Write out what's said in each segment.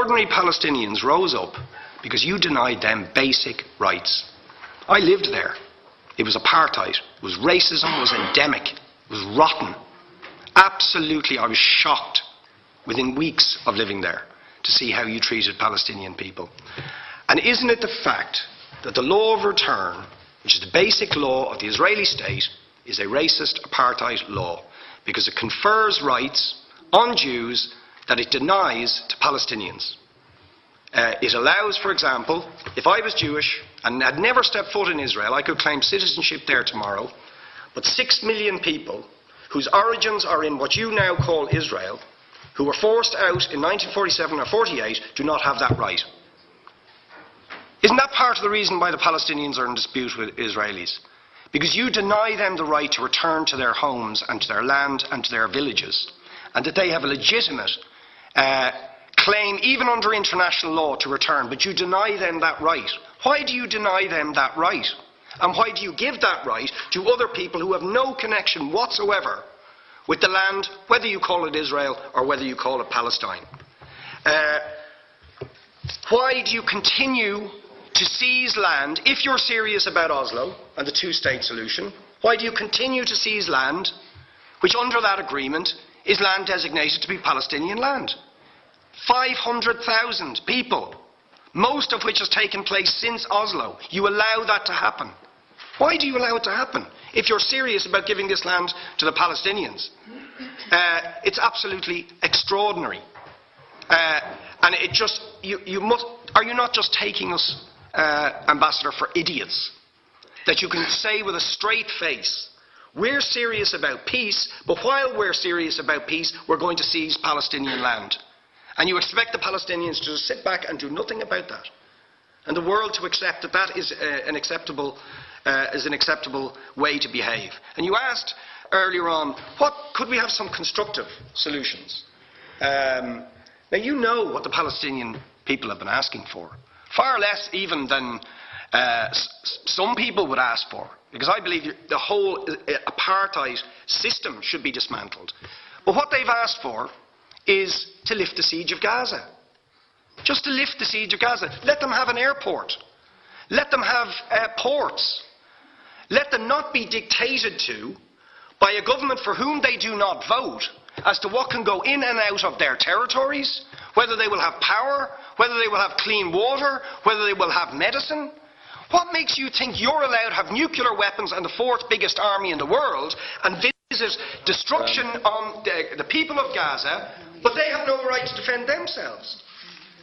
ordinary Palestinians rose up because you denied them basic rights. I lived there. It was apartheid. It was racism. It was endemic. It was rotten. Absolutely, I was shocked within weeks of living there to see how you treated Palestinian people. And isn't it the fact that the law of return, which is the basic law of the Israeli state, is a racist apartheid law because it confers rights on Jews that it denies to Palestinians. It allows, for example, if I was Jewish and had never stepped foot in Israel, I could claim citizenship there tomorrow, but 6 million people whose origins are in what you now call Israel, who were forced out in 1947 or 48, do not have that right. Isn't that part of the reason why the Palestinians are in dispute with Israelis? Because you deny them the right to return to their homes and to their land and to their villages, and that they have a legitimate claim, even under international law, to return, but you deny them that right. Why do you deny them that right? And why do you give that right to other people who have no connection whatsoever with the land, whether you call it Israel or whether you call it Palestine? Why do you continue to seize land, if you're serious about Oslo and the two-state solution? Why do you continue to seize land, which under that agreement is land designated to be Palestinian land? 500,000 people, most of which has taken place since Oslo. You allow that to happen. Why do you allow it to happen if you're serious about giving this land to the Palestinians? It's absolutely extraordinary. And it just, are you not just taking us, Ambassador, for idiots? That you can say with a straight face, we're serious about peace, but while we're serious about peace, we're going to seize Palestinian land. And you expect the Palestinians to just sit back and do nothing about that. And the world to accept that that is an acceptable way to behave. And you asked earlier on, could we have some constructive solutions? Now you know what the Palestinian people have been asking for. Far less even than some people would ask for. Because I believe the whole apartheid system should be dismantled. But what they've asked for is to lift the siege of Gaza. Just to lift the siege of Gaza. Let them have an airport. Let them have ports. Let them not be dictated to by a government for whom they do not vote as to what can go in and out of their territories, whether they will have power, whether they will have clean water, whether they will have medicine. What makes you think you're allowed to have nuclear weapons and the fourth biggest army in the world and visit destruction on the people of Gaza, but they have no right to defend themselves?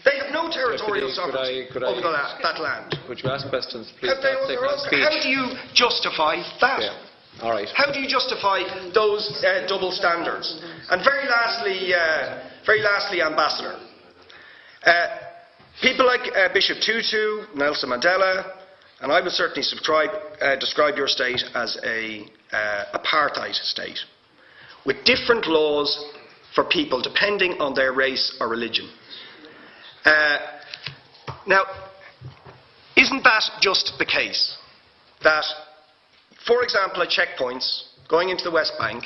They have no territorial sovereignty over that land. Would you ask questions, please? How do you justify that? Yeah. All right. How do you justify those double standards? And very lastly, Ambassador, people like Bishop Tutu, Nelson Mandela, and I would certainly describe your state as an apartheid state, with different laws for people depending on their race or religion. Now, isn't that just the case that, for example, at checkpoints going into the West Bank,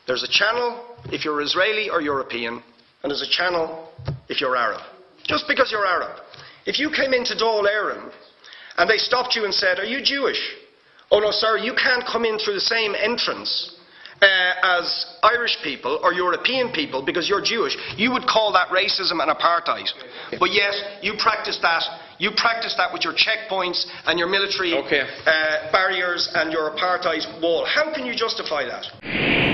there's a channel if you're Israeli or European, and there's a channel if you're Arab? Just because you're Arab. If you came into Dáil Éireann and they stopped you and said, "Are you Jewish?" "Oh no, sir, you can't come in through the same entrance as Irish people or European people because you're Jewish," you would call that racism and apartheid. But yet you practice that. You practice that with your checkpoints and your military barriers and your apartheid wall. How can you justify that?